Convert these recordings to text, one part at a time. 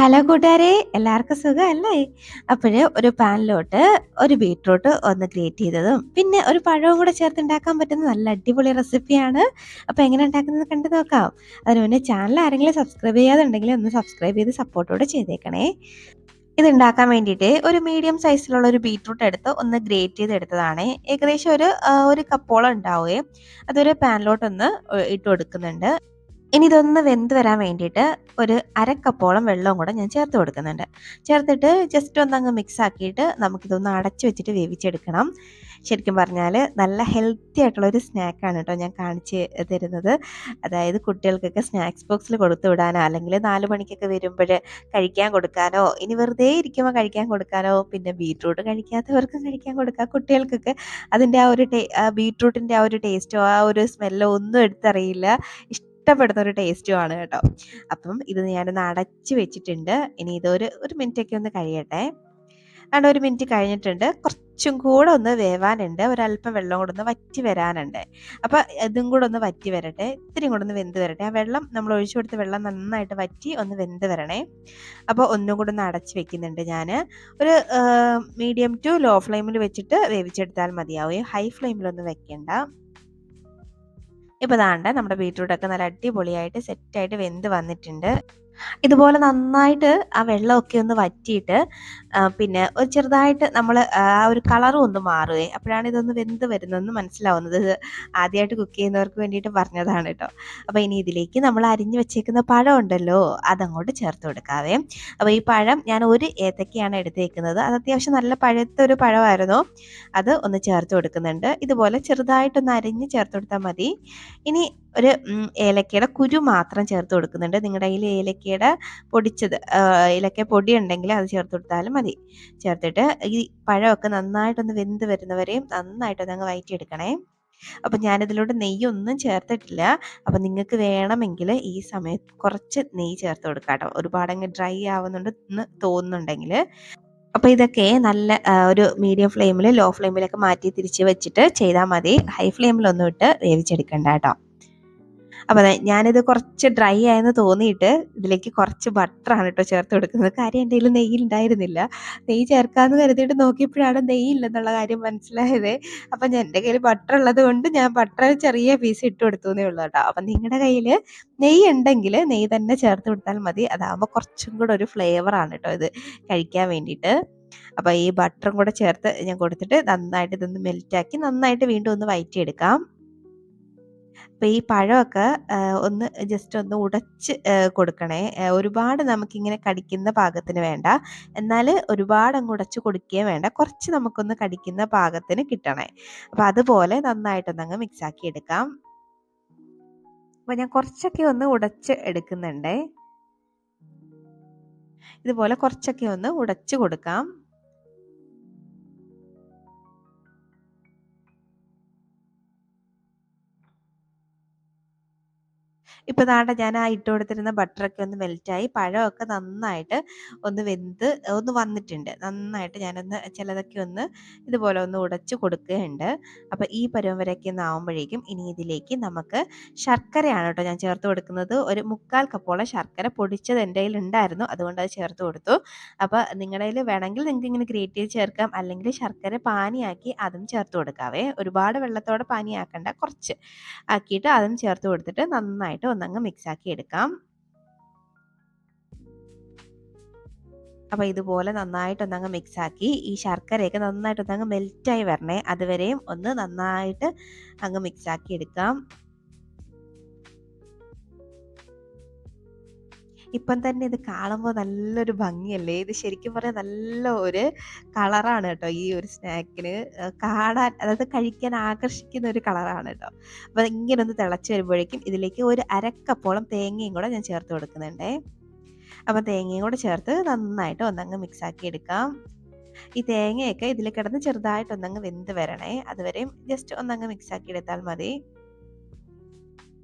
Hello കൂട്ടുകാരെ, എല്ലാവർക്കും സുഖമല്ലേ? അപ്പോഴ് ഒരു പാനിലോട്ട് ഒരു ബീറ്റ്റൂട്ട് ഒന്ന് ഗ്രേറ്റ് ചെയ്തതും പിന്നെ ഒരു പഴവും കൂടെ ചേർത്ത് ഉണ്ടാക്കാൻ പറ്റുന്ന നല്ല അടിപൊളി റെസിപ്പിയാണ്. അപ്പോൾ എങ്ങനെ ഉണ്ടാക്കുന്നത് കണ്ടു നോക്കാം. അതിന് മുന്നേ ചാനൽ ആരെങ്കിലും സബ്സ്ക്രൈബ് ചെയ്യാതുണ്ടെങ്കിൽ ഒന്ന് സബ്സ്ക്രൈബ് ചെയ്ത് സപ്പോർട്ടോടെ ചെയ്തേക്കണേ. ഇത് ഉണ്ടാക്കാൻ വേണ്ടിയിട്ട് ഒരു മീഡിയം സൈസിലുള്ള ഒരു ബീറ്റ്റൂട്ട് എടുത്ത് ഒന്ന് ഗ്രേറ്റ് ചെയ്ത് എടുത്തതാണ്. ഏകദേശം ഒരു കപ്പോളം ഉണ്ടാവുകയും അതൊരു പാനിലോട്ടൊന്ന് ഇട്ട് കൊടുക്കുന്നുണ്ട്. ഇനി ഇതൊന്ന് വെന്ത് വരാൻ വേണ്ടിയിട്ട് ഒരു അരക്കപ്പോളം വെള്ളവും കൂടെ ഞാൻ ചേർത്ത് കൊടുക്കുന്നുണ്ട്. ചേർത്തിട്ട് ജസ്റ്റ് ഒന്നങ്ങ് മിക്സ് ആക്കിയിട്ട് നമുക്കിതൊന്ന് അടച്ചു വെച്ചിട്ട് വേവിച്ചെടുക്കണം. ശരിക്കും പറഞ്ഞാൽ നല്ല ഹെൽത്തി ആയിട്ടുള്ള ഒരു സ്നാക്കാണ് കേട്ടോ ഞാൻ കാണിച്ച് തരുന്നത്. അതായത് കുട്ടികൾക്കൊക്കെ സ്നാക്സ് ബോക്സിൽ കൊടുത്തു വിടാനോ അല്ലെങ്കിൽ 4 മണിക്കൊക്കെ വരുമ്പോൾ കഴിക്കാൻ കൊടുക്കാനോ ഇനി വെറുതെ ഇരിക്കുമ്പോൾ കഴിക്കാൻ കൊടുക്കാനോ പിന്നെ ബീറ്റ്റൂട്ട് കഴിക്കാത്തവർക്കും കഴിക്കാൻ കൊടുക്കാം. കുട്ടികൾക്കൊക്കെ അതിൻ്റെ ബീറ്റ്റൂട്ടിൻ്റെ ആ ഒരു ടേസ്റ്റോ ആ ഒരു സ്മെല്ലോ ഒന്നും എടുത്തറിയില്ല. ഇഷ്ടപ്പെടുന്ന ഒരു ടേസ്റ്റുമാണ് കേട്ടോ. അപ്പം ഇത് ഞാനൊന്ന് അടച്ച് വെച്ചിട്ടുണ്ട്. ഇനി ഒരു മിനിറ്റൊക്കെ ഒന്ന് കഴിയട്ടെ. അതുകൊണ്ട് 1 മിനിറ്റ് കഴിഞ്ഞിട്ടുണ്ട്. കുറച്ചും കൂടെ ഒന്ന് വേവാനുണ്ട്. ഒരല്പം വെള്ളം കൂടെ ഒന്ന് വറ്റി വരാനുണ്ട്. അപ്പോൾ ഇതും കൂടെ ഒന്ന് വറ്റി വരട്ടെ. ഇത്തിരിയും കൂടെ ഒന്ന് വെന്ത് വരട്ടെ. ആ വെള്ളം നമ്മൾ ഒഴിച്ചു കൊടുത്ത വെള്ളം നന്നായിട്ട് വറ്റി ഒന്ന് വെന്ത് വരണേ. അപ്പോൾ ഒന്നും കൂടെ ഒന്ന് അടച്ച് വെക്കുന്നുണ്ട് ഞാൻ. ഒരു മീഡിയം ടു ലോ ഫ്ലെയിമിൽ വെച്ചിട്ട് വേവിച്ചെടുത്താൽ മതിയാവും. ഹൈ ഫ്ലെയിമിലൊന്നും വെക്കണ്ട. ഇപ്പോൾ ദാണ്ടെ നമ്മുടെ ബീറ്റ്റൂട്ടൊക്കെ നല്ല അടിപൊളിയായിട്ട് സെറ്റായിട്ട് വെന്ത് വന്നിട്ടുണ്ട്. ഇതുപോലെ നന്നായിട്ട് ആ വെള്ളമൊക്കെ ഒന്ന് വറ്റിയിട്ട് പിന്നെ ഒരു ചെറുതായിട്ട് നമ്മൾ ആ ഒരു കളറും ഒന്ന് മാറുകയെ. അപ്പോഴാണ് ഇതൊന്ന് വെന്ത് വരുന്നതെന്ന് മനസ്സിലാവുന്നത്. ഇത് ആദ്യമായിട്ട് കുക്ക് ചെയ്യുന്നവർക്ക് വേണ്ടിയിട്ട് പറഞ്ഞതാണ് കേട്ടോ. അപ്പോൾ ഇനി ഇതിലേക്ക് നമ്മൾ അരിഞ്ഞു വെച്ചേക്കുന്ന പഴം ഉണ്ടല്ലോ, അതങ്ങോട്ട് ചേർത്ത് കൊടുക്കാവേ. അപ്പോൾ ഈ പഴം ഞാൻ ഒരു ഏത്തക്കയാണ് എടുത്തേക്കുന്നത്. അത് അത്യാവശ്യം നല്ല പഴുത്തൊരു പഴമായിരുന്നു. അത് ഒന്ന് ചേർത്ത് കൊടുക്കുന്നുണ്ട്. ഇതുപോലെ ചെറുതായിട്ടൊന്ന് അരിഞ്ഞ് ചേർത്ത് കൊടുത്താൽ മതി. ഇനി ഒരു ഏലക്കയുടെ കുരു മാത്രം ചേർത്ത് കൊടുക്കുന്നുണ്ട്. നിങ്ങളുടെ കയ്യിൽ ഏലക്കയുടെ പൊടിച്ചത് ഏലക്ക പൊടി ഉണ്ടെങ്കിൽ അത് ചേർത്ത് കൊടുത്താലും മതി. ചേർത്തിട്ട് ഈ പഴമൊക്കെ നന്നായിട്ടൊന്ന് വെന്ത് വരുന്നവരെയും നന്നായിട്ടൊന്ന് അങ്ങ് വഴറ്റിയെടുക്കണേ. അപ്പം ഞാനിതിലോട്ട് നെയ്യൊന്നും ചേർത്തിട്ടില്ല. അപ്പം നിങ്ങൾക്ക് വേണമെങ്കിൽ ഈ സമയത്ത് കുറച്ച് നെയ്യ് ചേർത്ത് കൊടുക്കാം കേട്ടോ. ഒരുപാടങ്ങ് ഡ്രൈ ആവുന്നുണ്ട് എന്ന് തോന്നുന്നുണ്ടെങ്കിൽ. അപ്പോൾ ഇതൊക്കെ നല്ല ഒരു മീഡിയം ഫ്ലെയിമിൽ ലോ ഫ്ലെയിമിലൊക്കെ മാറ്റി തിരിച്ച് വെച്ചിട്ട് ചെയ്താൽ മതി. ഹൈ ഫ്ലെയിമിലൊന്നും ഇട്ട് വേവിച്ചെടുക്കണ്ട കേട്ടോ. അപ്പോൾ ഞാനിത് കുറച്ച് ഡ്രൈ ആയെന്ന് തോന്നിയിട്ട് ഇതിലേക്ക് കുറച്ച് ബട്ടറാണ് കേട്ടോ ചേർത്ത് കൊടുക്കുന്നത്. കാര്യം എൻ്റെ കയ്യിൽ നെയ്യ് ഉണ്ടായിരുന്നില്ല. നെയ്യ് ചേർക്കാമെന്ന് കരുതിയിട്ട് നോക്കിയപ്പോഴാണ് നെയ്യ് ഇല്ലെന്നുള്ള കാര്യം മനസ്സിലായത്. അപ്പം എൻ്റെ കയ്യിൽ ബട്ടർ ഉള്ളത് കൊണ്ട് ഞാൻ ബട്ടർ ചെറിയ പീസ് ഇട്ട് കൊടുത്തു എന്നേ ഉള്ളൂ കേട്ടോ. അപ്പം നിങ്ങളുടെ കയ്യിൽ നെയ്യ് ഉണ്ടെങ്കിൽ നെയ്യ് തന്നെ ചേർത്ത് കൊടുത്താൽ മതി. അതാകുമ്പോൾ കുറച്ചും കൂടെ ഒരു ഫ്ലേവറാണ് കേട്ടോ ഇത് കഴിക്കാൻ വേണ്ടിയിട്ട്. അപ്പോൾ ഈ ബട്ടറും കൂടെ ചേർത്ത് ഞാൻ കൊടുത്തിട്ട് നന്നായിട്ട് ഇതൊന്ന് മെൽറ്റാക്കി നന്നായിട്ട് വീണ്ടും ഒന്ന് വഴറ്റിയെടുക്കാം. അപ്പോൾ ഈ പഴമൊക്കെ ഒന്ന് ജസ്റ്റ് ഒന്ന് ഉടച്ച് കൊടുക്കണേ. ഒരുപാട് നമുക്കിങ്ങനെ കടിക്കുന്ന പാകത്തിന് വേണ്ട. എന്നാൽ ഒരുപാട് അങ്ങ് ഉടച്ച് കൊടുക്കുകയും വേണ്ട. കുറച്ച് നമുക്കൊന്ന് കടിക്കുന്ന പാകത്തിന് കിട്ടണേ. അപ്പോൾ അതുപോലെ നന്നായിട്ടൊന്നങ്ങ് മിക്സാക്കി എടുക്കാം. അപ്പോൾ ഞാൻ കുറച്ചൊക്കെ ഒന്ന് ഉടച്ച് എടുക്കുന്നുണ്ടേ. ഇതുപോലെ കുറച്ചൊക്കെ ഒന്ന് ഉടച്ച് കൊടുക്കാം. ഇപ്പോൾ ദാണ്ടെ ഞാൻ ആ ഇട്ട് കൊടുത്തിരുന്ന ബട്ടറൊക്കെ ഒന്ന് മെൽറ്റായി പഴമൊക്കെ നന്നായിട്ട് ഒന്ന് വെന്ത് ഒന്ന് വന്നിട്ടുണ്ട്. നന്നായിട്ട് ഞാനൊന്ന് ചിലതൊക്കെ ഒന്ന് ഇതുപോലെ ഒന്ന് ഉടച്ച് കൊടുക്കുകയുണ്ട്. അപ്പോൾ ഈ പരുവം വരെയൊക്കെ ഒന്ന് ആവുമ്പോഴേക്കും ഇനി ഇതിലേക്ക് നമുക്ക് ശർക്കരയാണ് കേട്ടോ ഞാൻ ചേർത്ത് കൊടുക്കുന്നത്. ഒരു 1/4 കപ്പോളം ശർക്കര പൊടിച്ചത് എൻ്റെ കയ്യിൽ ഉണ്ടായിരുന്നു. അതുകൊണ്ട് അത് ചേർത്ത് കൊടുത്തു. അപ്പോൾ നിങ്ങളുടെ കയ്യിൽ വേണമെങ്കിൽ നിങ്ങൾക്ക് ഇങ്ങനെ ഗ്രേറ്റ് ചെയ്ത് ചേർക്കാം. അല്ലെങ്കിൽ ശർക്കര പാനിയാക്കി അതും ചേർത്ത് കൊടുക്കാവേ. ഒരുപാട് വെള്ളത്തോടെ പാനിയാക്കണ്ട, കുറച്ച് ആക്കിയിട്ട് അതും ചേർത്ത് കൊടുത്തിട്ട് നന്നായിട്ട് ഒന്നങ്ങ് മിക്സാക്കി എടുക്കാം. അപ്പോൾ ഇതുപോലെ നന്നായിട്ടൊന്നങ്ങ് മിക്സാക്കി ഈ ശർക്കരയൊക്കെ നന്നായിട്ടൊന്നങ്ങ് മെൽറ്റായി വരണേ. അതുവരെയും ഒന്ന് നന്നായിട്ട് അങ്ങ് മിക്സാക്കി എടുക്കാം. ഇപ്പം തന്നെ ഇത് കാണുമ്പോൾ നല്ലൊരു ഭംഗിയല്ലേ? ഇത് ശരിക്കും പറഞ്ഞാൽ നല്ല ഒരു കളറാണ് കേട്ടോ ഈ ഒരു സ്നാക്കിന്. കാണാൻ അതായത് കഴിക്കാൻ ആകർഷിക്കുന്ന ഒരു കളറാണ് കേട്ടോ. അപ്പോൾ ഇങ്ങനെ ഒന്ന് തിളച്ച് വരുമ്പോഴേക്കും ഇതിലേക്ക് ഒരു അരക്കപ്പോളം തേങ്ങയും കൂടെ ഞാൻ ചേർത്ത് കൊടുക്കുന്നുണ്ടേ. അപ്പോൾ തേങ്ങയും കൂടെ ചേർത്ത് നന്നായിട്ട് ഒന്നങ്ങ് മിക്സാക്കി എടുക്കാം. ഈ തേങ്ങയൊക്കെ ഇതിൽ കിടന്ന് ചെറുതായിട്ടൊന്നങ്ങ് വെന്ത് വരണേ. അതുവരെയും ജസ്റ്റ് ഒന്നങ്ങ് മിക്സാക്കി എടുത്താൽ മതി.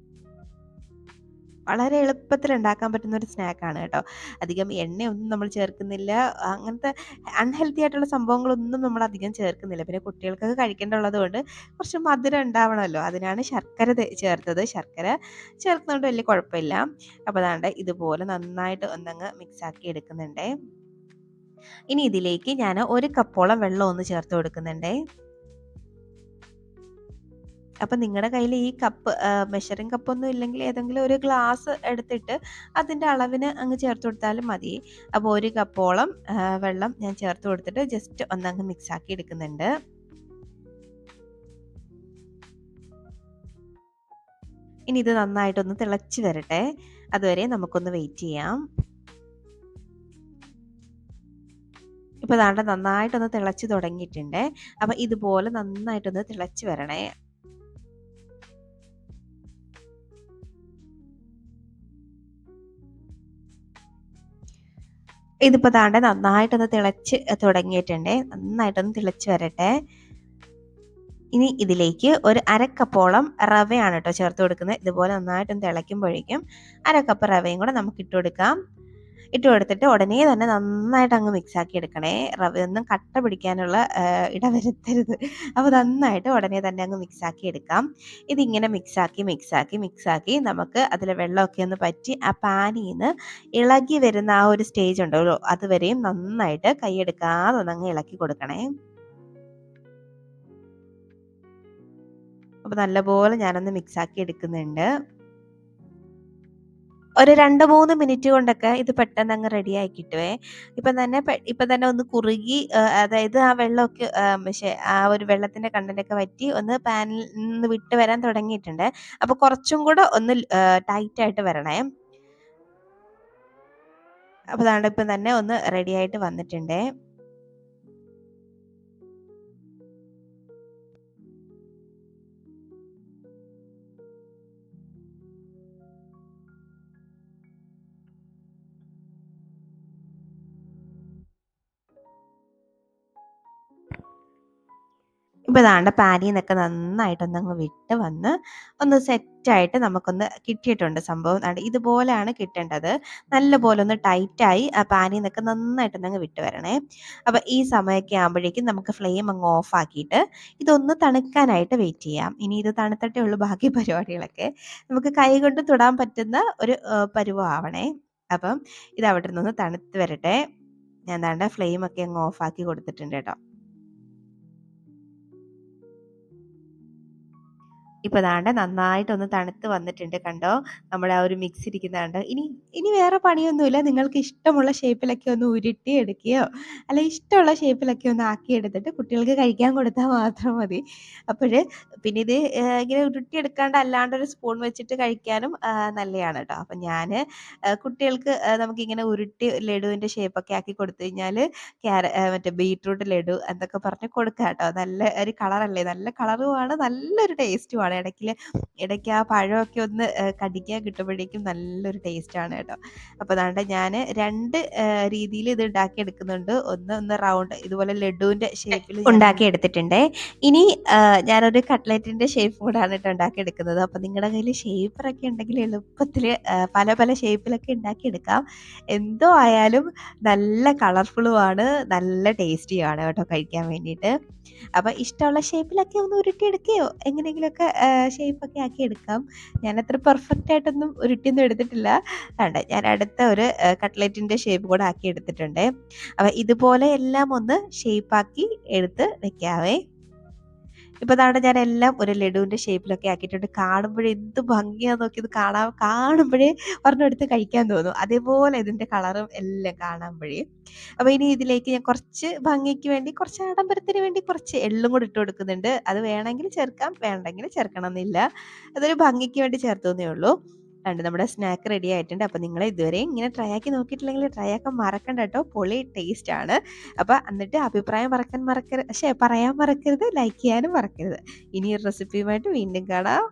വളരെ എളുപ്പത്തിൽ ഉണ്ടാക്കാൻ പറ്റുന്ന ഒരു സ്നാക്കാണ് കേട്ടോ. അധികം എണ്ണയൊന്നും നമ്മൾ ചേർക്കുന്നില്ല. അങ്ങനത്തെ അൺഹെൽത്തി ആയിട്ടുള്ള സംഭവങ്ങളൊന്നും നമ്മൾ അധികം ചേർക്കുന്നില്ല. പിന്നെ കുട്ടികൾക്കൊക്കെ കഴിക്കേണ്ടതുള്ളത് കൊണ്ട് കുറച്ച് മധുരം ഉണ്ടാവണമല്ലോ. അതിനാണ് ശർക്കര ചേർത്തത്. ശർക്കര ചേർക്കുന്നതുകൊണ്ട് വലിയ കുഴപ്പമില്ല. അപ്പോൾ ദാണ്ടെ ഇതുപോലെ നന്നായിട്ട് ഒന്നങ്ങ് മിക്സ് ആക്കി എടുക്കുന്നുണ്ടേ. ഇനി ഇതിലേക്ക് ഞാൻ 1 കപ്പോളം വെള്ളം ഒന്ന് ചേർത്ത് കൊടുക്കുന്നുണ്ടേ. അപ്പം നിങ്ങളുടെ കയ്യിൽ ഈ കപ്പ് മെഷറിംഗ് കപ്പൊന്നും ഇല്ലെങ്കിൽ ഏതെങ്കിലും ഒരു ഗ്ലാസ് എടുത്തിട്ട് അതിൻ്റെ അളവിന് അങ്ങ് ചേർത്ത് കൊടുത്താലും മതി. അപ്പോൾ 1 കപ്പോളം വെള്ളം ഞാൻ ചേർത്ത് കൊടുത്തിട്ട് ജസ്റ്റ് ഒന്നങ്ങ് മിക്സ് ആക്കി എടുക്കുന്നുണ്ട്. ഇനി ഇത് നന്നായിട്ടൊന്ന് തിളച്ച് വരട്ടെ. അതുവരെ നമുക്കൊന്ന് വെയിറ്റ് ചെയ്യാം. ഇപ്പോൾ ദാണ്ടെ നന്നായിട്ടൊന്ന് തിളച്ച് തുടങ്ങിയിട്ടുണ്ട്. അപ്പോൾ ഇതുപോലെ നന്നായിട്ടൊന്ന് തിളച്ച് വരണേ. ഇതിപ്പോൾ ദാണ്ടെ നന്നായിട്ടൊന്ന് തിളച്ച് തുടങ്ങിയിട്ടുണ്ട്. നന്നായിട്ടൊന്ന് തിളച്ച് വരട്ടെ. ഇനി ഇതിലേക്ക് ഒരു 1/2 കപ്പോളം റവയാണ് കേട്ടോ ചേർത്ത് കൊടുക്കുന്നത്. ഇതുപോലെ നന്നായിട്ടൊന്ന് തിളയ്ക്കുമ്പോഴേക്കും 1/2 കപ്പ് റവയും കൂടെ നമുക്ക് ഇട്ട് കൊടുക്കാം. ഇട്ട് കൊടുത്തിട്ട് ഉടനെ തന്നെ നന്നായിട്ട് അങ്ങ് മിക്സ് ആക്കി എടുക്കണേ. റവയൊന്നും കട്ട പിടിക്കാനുള്ള ഇടവരുത്തരുത്. അപ്പോൾ നന്നായിട്ട് ഉടനെ തന്നെ അങ്ങ് മിക്സ് ആക്കി എടുക്കാം. ഇതിങ്ങനെ മിക്സാക്കി നമുക്ക് അതിലെ വെള്ളമൊക്കെ ഒന്ന് പറ്റി ആ പാനിന്ന് ഇളകി വരുന്ന ആ ഒരു സ്റ്റേജ് ഉണ്ടല്ലോ, അതുവരെയും നന്നായിട്ട് കൈയെടുക്കാതെ ഒന്നങ്ങ് ഇളക്കി കൊടുക്കണേ. അപ്പോൾ നല്ലപോലെ ഞാനൊന്ന് മിക്സാക്കി എടുക്കുന്നുണ്ട്. ഒരു 2, 3 മിനിറ്റ് കൊണ്ടൊക്കെ ഇത് പെട്ടെന്ന് അങ്ങ് റെഡിയായി കിട്ടുവേ. ഇപ്പം തന്നെ ഒന്ന് കുറുകി അതായത് ആ വെള്ളമൊക്കെ ആ ഒരു വെള്ളത്തിന്റെ കണ്ടന്റൊക്കെ വറ്റി ഒന്ന് പാനിൽ നിന്ന് വിട്ട് വരാൻ തുടങ്ങിയിട്ടുണ്ട്. അപ്പോൾ കുറച്ചും കൂടെ ഒന്ന് ടൈറ്റ് ആയിട്ട് വരണേ. അപ്പോൾ ദാണ്ടെ ഇപ്പം തന്നെ ഒന്ന് റെഡിയായിട്ട് വന്നിട്ടുണ്ടേ. ഇപ്പോൾ ദാണ്ടെ പാനിൽ നിന്നൊക്കെ നന്നായിട്ടൊന്നങ്ങ് വിട്ട് വന്ന് ഒന്ന് സെറ്റായിട്ട് നമുക്കൊന്ന് കിട്ടിയിട്ടുണ്ട് സംഭവം. ദാണ്ടെ ഇതുപോലെയാണ് കിട്ടേണ്ടത്. നല്ലപോലെ ഒന്ന് ടൈറ്റായി ആ പാനിൽ നിന്നൊക്കെ നന്നായിട്ടൊന്നങ്ങ് വിട്ട് വരണേ. അപ്പോൾ ഈ സമയമൊക്കെ ആകുമ്പോഴേക്കും നമുക്ക് ഫ്ലെയിം അങ്ങ് ഓഫ് ആക്കിയിട്ട് ഇതൊന്ന് തണുക്കാനായിട്ട് വെയിറ്റ് ചെയ്യാം. ഇനി ഇത് തണുത്തിട്ടേ ഉള്ളൂ ബാക്കി പരിപാടികളൊക്കെ. നമുക്ക് കൈ കൊണ്ട് തൊടാൻ പറ്റുന്ന ഒരു പരുവമാവണേ. അപ്പം ഇത് അവിടെ നിന്നൊന്ന് തണുത്ത് വരട്ടെ. ഞാൻ ദാണ്ടെ ഫ്ലെയിമൊക്കെ അങ്ങ് ഓഫ് ആക്കി കൊടുത്തിട്ടുണ്ട് കേട്ടോ. ഇപ്പോൾ ദാണ്ടെ നന്നായിട്ടൊന്ന് തണുത്ത് വന്നിട്ടുണ്ട് കണ്ടോ. നമ്മുടെ ആ ഒരു മിക്സ് ഇരിക്കുന്ന കണ്ടോ. ഇനി ഇനി വേറെ പണിയൊന്നുമില്ല. നിങ്ങൾക്ക് ഇഷ്ടമുള്ള ഷേപ്പിലൊക്കെ ഒന്ന് ഉരുട്ടി എടുക്കുകയോ അല്ല ഇഷ്ടമുള്ള ഷേപ്പിലൊക്കെ ഒന്ന് ആക്കി എടുത്തിട്ട് കുട്ടികൾക്ക് കഴിക്കാൻ കൊടുത്താൽ മാത്രം മതി. അപ്പോഴ് പിന്നെ ഇത് ഇങ്ങനെ ഉരുട്ടിയെടുക്കാണ്ട് അല്ലാണ്ട് ഒരു സ്പൂൺ വെച്ചിട്ട് കഴിക്കാനും നല്ലതാണ് കേട്ടോ. അപ്പം ഞാൻ കുട്ടികൾക്ക് നമുക്കിങ്ങനെ ഉരുട്ടി ലഡുവിൻ്റെ ഷേപ്പൊക്കെ ആക്കി കൊടുത്തു കഴിഞ്ഞാൽ മറ്റേ ബീറ്റ്റൂട്ട് ലഡു എന്നൊക്കെ പറഞ്ഞ് കൊടുക്കാം കേട്ടോ. നല്ല ഒരു കളറല്ലേ, നല്ല കളറുമാണ്, നല്ലൊരു ടേസ്റ്റുമാണ്. ഇടയ്ക്ക് ആ പഴമൊക്കെ ഒന്ന് കടിക്കാൻ കിട്ടുമ്പോഴേക്കും നല്ലൊരു ടേസ്റ്റാണ് കേട്ടോ. അപ്പോൾ ദാണ്ടെ ഞാൻ 2 രീതിയിൽ ഇത് ഉണ്ടാക്കിയെടുക്കുന്നുണ്ട്. ഒന്ന് റൗണ്ട് ഇതുപോലെ ലഡുവിൻ്റെ ഷേപ്പിൽ ഉണ്ടാക്കിയെടുത്തിട്ടുണ്ട്. ഇനി ഞാനൊരു കട്ട്ലറ്റിൻ്റെ ഷേപ്പ് കൂടാണ് കേട്ടോ ഉണ്ടാക്കിയെടുക്കുന്നത്. അപ്പോൾ നിങ്ങളുടെ കയ്യിൽ ഷേപ്പറൊക്കെ ഉണ്ടെങ്കിൽ എളുപ്പത്തിൽ പല പല ഷേപ്പിലൊക്കെ ഉണ്ടാക്കിയെടുക്കാം. എന്തോ ആയാലും നല്ല കളർഫുള്ളുമാണ്, നല്ല ടേസ്റ്റിയാണ് കേട്ടോ കഴിക്കാൻ വേണ്ടിയിട്ട്. അപ്പോൾ ഇഷ്ടമുള്ള ഷേപ്പിലൊക്കെ ഒന്ന് ഉരുട്ടിയെടുക്കുകയോ എങ്ങനെയെങ്കിലുമൊക്കെ ഷേപ്പൊക്കെ ആക്കി എടുക്കാം. ഞാനത്ര പെർഫെക്റ്റ് ആയിട്ടൊന്നും ഉരുട്ടിയൊന്നും എടുത്തിട്ടില്ല. വേണ്ട, ഞാൻ അടുത്ത ഒരു കട്ട്ലറ്റിൻ്റെ ഷേപ്പ് കൂടെ ആക്കി എടുത്തിട്ടുണ്ട്. അപ്പോൾ ഇതുപോലെ എല്ലാം ഒന്ന് ഷേപ്പാക്കി എടുത്ത് വെക്കാവേ. ഇപ്പോൾ ദാണ്ടെ ഞാൻ എല്ലാം ഒരു ലഡുവിൻ്റെ ഷേപ്പിലൊക്കെ ആക്കിയിട്ടുണ്ട്. കാണുമ്പോഴേ എന്ത് ഭംഗിയാന്ന് നോക്കി, ഇത് കാണുമ്പോഴേ ഒരെണ്ണം എടുത്ത് കഴിക്കാൻ തോന്നും. അതേപോലെ ഇതിൻ്റെ കളറും എല്ലാം കാണുമ്പോഴേ. അപ്പോൾ ഇനി ഇതിലേക്ക് ഞാൻ കുറച്ച് ഭംഗിക്ക് വേണ്ടി, കുറച്ച് ആഡംബരത്തിന് വേണ്ടി കുറച്ച് എള്ളും കൂടി ഇട്ട് കൊടുക്കുന്നുണ്ട്. അത് വേണമെങ്കിൽ ചേർക്കാം, വേണ്ടെങ്കിൽ ചേർക്കണം എന്നില്ല. അതൊരു ഭംഗിക്ക് വേണ്ടി ചേർത്തുന്നേ ഉള്ളൂ. കണ്ട് നമ്മുടെ സ്നാക്ക് റെഡി ആയിട്ടുണ്ട്. അപ്പോൾ നിങ്ങൾ ഇതുവരെ ഇങ്ങനെ ട്രൈ ആക്കി നോക്കിയിട്ടില്ലെങ്കിൽ ട്രൈ ആക്കാൻ മറക്കണ്ട കേട്ടോ. പൊളി ടേസ്റ്റ് ആണ്. അപ്പോൾ എന്നിട്ട് അഭിപ്രായം പറയാൻ മറക്കരുത്, ലൈക്ക് ചെയ്യാനും മറക്കരുത്. ഇനി ഒരു റെസിപ്പിയുമായിട്ട് വീണ്ടും കാണാം.